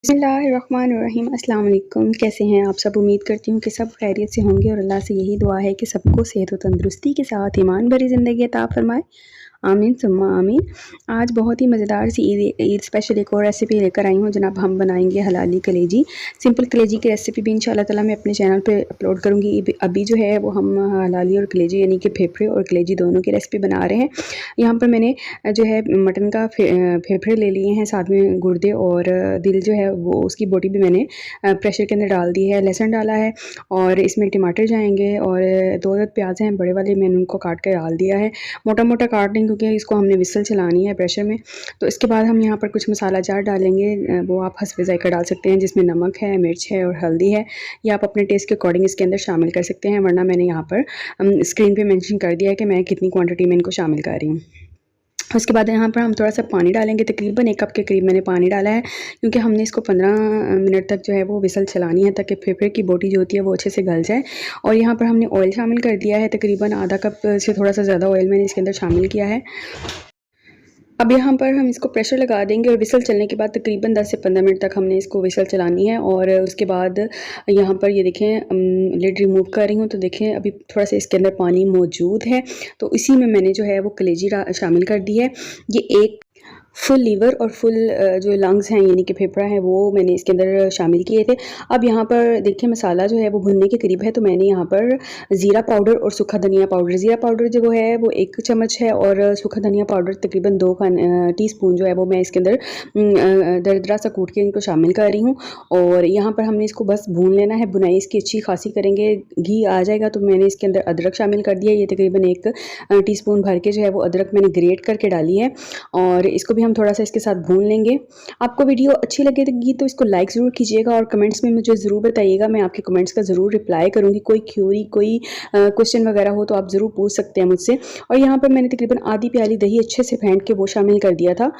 बिस्मिल्लाहिर्रहमानिर्रहीम। अस्सलाम वालेकुम। कैसे हैं आप सब? उम्मीद करती हूँ कि सब खैरियत से होंगे और अल्लाह से यही दुआ है कि सबको सेहत और तंदुरुस्ती के साथ ईमान भरी ज़िंदगी अता फरमाए। आमीन सुम्मा आमीन। आज बहुत ही मज़ेदार सी ईद स्पेशल एक और रेसिपी लेकर आई हूँ जनाब। हम बनाएंगे हलाली कलेजी। सिंपल कलेजी की रेसिपी भी इंशाल्लाह ताला मैं अपने चैनल पे अपलोड करूँगी। अभी जो है वो हम हलाली और कलेजी यानी कि फेफड़े और कलेजी दोनों की रेसिपी बना रहे हैं। यहाँ पर मैंने जो है मटन का फेफड़े ले लिए हैं, साथ में गुर्दे और दिल जो है वो उसकी बोटी भी मैंने प्रेशर के अंदर डाल दी है। लहसुन डाला है और इसमें टमाटर जाएंगे और 2 प्याज हैं बड़े वाले, मैंने उनको काट के डाल दिया है। मोटा मोटा काट लेंगे क्योंकि इसको हमने विसल चलानी है प्रेशर में। तो इसके बाद हम यहाँ पर कुछ मसाला जार डालेंगे, वो आप हस्बे ज़ायक़ा डाल सकते हैं, जिसमें नमक है, मिर्च है और हल्दी है। या आप अपने टेस्ट के अकॉर्डिंग इसके अंदर शामिल कर सकते हैं, वरना मैंने यहाँ पर स्क्रीन पे मेंशन कर दिया है कि मैं कितनी क्वांटिटी में इनको शामिल कर रही हूँ। उसके बाद यहाँ पर हम थोड़ा सा पानी डालेंगे, तकरीबन 1 कप के करीब मैंने पानी डाला है, क्योंकि हमने इसको 15 मिनट तक जो है वो विसल चलानी है ताकि फेफड़े की बोटी जो होती है वो अच्छे से गल जाए। और यहाँ पर हमने ऑयल शामिल कर दिया है, तकरीबन आधा कप से थोड़ा सा ज़्यादा ऑयल मैंने इसके अंदर शामिल किया है। अब यहाँ पर हम इसको प्रेशर लगा देंगे और विसल चलने के बाद तकरीबन 10 से 15 मिनट तक हमने इसको विसल चलानी है। और उसके बाद यहाँ पर ये देखें लिड रिमूव कर रही हूँ, तो देखें अभी थोड़ा सा इसके अंदर पानी मौजूद है, तो इसी में मैंने जो है वो कलेजी शामिल कर दी है। ये एक फुल लीवर और फुल जो लंग्स हैं यानी कि फेफड़ा है वो मैंने इसके अंदर शामिल किए थे। अब यहाँ पर देखिए मसाला जो है वो भुनने के करीब है, तो मैंने यहाँ पर ज़ीरा पाउडर और सूखा धनिया पाउडर, ज़ीरा पाउडर जो है वो 1 चम्मच है और सूखा धनिया पाउडर तकरीबन 2 टीस्पून जो है वो मैं इसके अंदर दरदरा सा कूट के इनको शामिल कर रही हूँ। और यहाँ पर हमने इसको बस भून लेना है, बुनाई इसकी अच्छी खासी करेंगे। घी आ जाएगा तो मैंने इसके अंदर अदरक शामिल कर दिया, ये तकरीबन 1 टीस्पून भर के जो है वो अदरक मैंने ग्रेट करके डाली है। और इसको भी हम थोड़ा सा इसके साथ भून लेंगे। आपको वीडियो अच्छी लगेगी तो इसको लाइक ज़रूर कीजिएगा और कमेंट्स में मुझे ज़रूर बताइएगा, मैं आपके कमेंट्स का ज़रूर रिप्लाई करूँगी। कोई क्यूरी कोई क्वेश्चन वगैरह हो तो आप ज़रूर पूछ सकते हैं मुझसे। और यहाँ पर मैंने तकरीबन आधी प्याली दही अच्छे से फेंट के वो शामिल कर दिया था,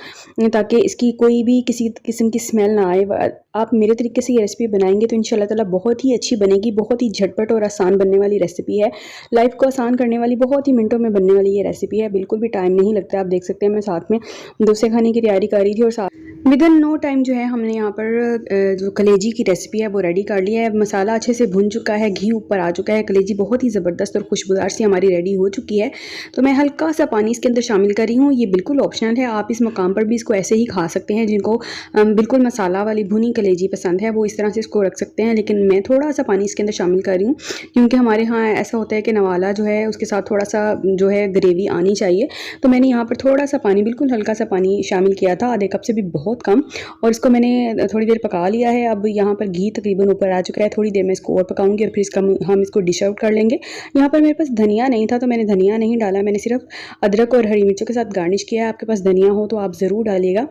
ताकि इसकी कोई भी किसी किस्म की स्मेल ना आए। आप मेरे तरीके से ये रेसिपी बनाएंगे तो इंशाल्लाह ताला बहुत ही अच्छी बनेगी। बहुत ही झटपट और आसान बनने वाली रेसिपी है, लाइफ को आसान करने वाली, बहुत ही मिनटों में बनने वाली ये रेसिपी है। बिल्कुल भी टाइम नहीं लगता। आप देख सकते हैं मैं साथ में डोसे खाने की तैयारी कर रही थी और साथ विदिन नो टाइम जो है हमने यहाँ पर जो कलेजी की रेसिपी है वो रेडी कर लिया है। मसाला अच्छे से भुन चुका है, घी ऊपर आ चुका है, कलेजी बहुत ही ज़बरदस्त और खुशबूदार सी हमारी रेडी हो चुकी है। तो मैं हल्का सा पानी इसके अंदर शामिल कर रही हूँ, ये बिल्कुल ऑप्शनल है। आप इस मकाम पर भी इसको ऐसे ही खा सकते हैं। जिनको बिल्कुल मसाला वाली भुनी कलेजी पसंद है वो इस तरह से इसको रख सकते हैं, लेकिन मैं थोड़ा सा पानी इसके अंदर शामिल कर रही हूँ, क्योंकि हमारे यहाँ ऐसा होता है कि नवाला जो है उसके साथ थोड़ा सा जो है ग्रेवी आनी चाहिए। तो मैंने यहाँ पर थोड़ा सा पानी, बिल्कुल हल्का सा पानी शामिल किया था, आधे कप से भी बहुत कम। और इसको मैंने थोड़ी देर पका लिया है। अब यहाँ पर घी तकरीबन ऊपर आ चुका है, थोड़ी देर में इसको और पकाऊंगी और फिर हम इसको डिश आउट कर लेंगे। यहाँ पर मेरे पास धनिया नहीं था तो मैंने धनिया नहीं डाला, मैंने सिर्फ अदरक और हरी मिर्चों के साथ गार्निश किया है। आपके पास धनिया हो तो आप ज़रूर डालिएगा,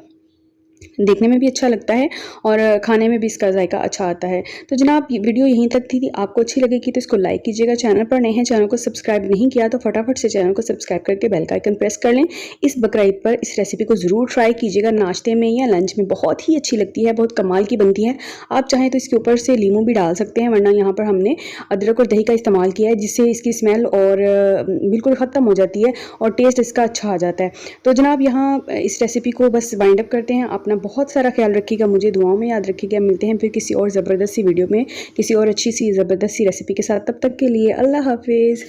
देखने में भी अच्छा लगता है और खाने में भी इसका जायका अच्छा आता है। तो जनाब वीडियो यहीं तक थी, आपको अच्छी लगेगी तो इसको लाइक कीजिएगा। चैनल पर नए हैं, चैनल को सब्सक्राइब नहीं किया तो फटाफट से चैनल को सब्सक्राइब करके बेल का आइकन प्रेस कर लें। इस बकरा ईद पर इस रेसिपी को ज़रूर ट्राई कीजिएगा, नाश्ते में या लंच में बहुत ही अच्छी लगती है, बहुत कमाल की बनती है। आप चाहें तो इसके ऊपर से लीमू भी डाल सकते हैं, वरना यहाँ पर हमने अदरक और दही का इस्तेमाल किया है, जिससे इसकी स्मेल और बिल्कुल ख़त्म हो जाती है और टेस्ट इसका अच्छा आ जाता है। तो जनाब यहाँ इस रेसिपी को बस वाइंड अप करते हैं। अपना बहुत सारा ख्याल रखिएगा, मुझे दुआओं में याद रखिएगा। मिलते हैं फिर किसी और ज़बरदस्त सी वीडियो में, किसी और अच्छी सी ज़बरदस्त सी रेसिपी के साथ। तब तक के लिए अल्लाह हाफिज़।